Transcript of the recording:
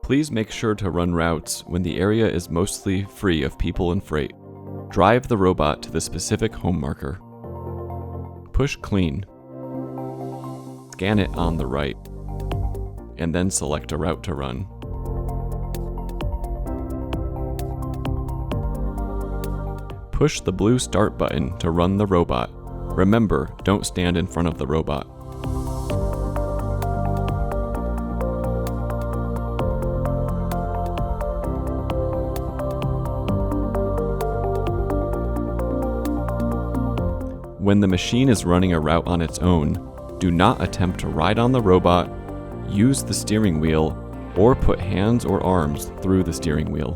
Please make sure to run routes when the area is mostly free of people and freight. Drive the robot to the specific home marker. Push clean. Scan it on the right, and then select a route to run. Push the blue start button to run the robot. Remember, don't stand in front of the robot. When the machine is running a route on its own, do not attempt to ride on the robot, use the steering wheel, or put hands or arms through the steering wheel.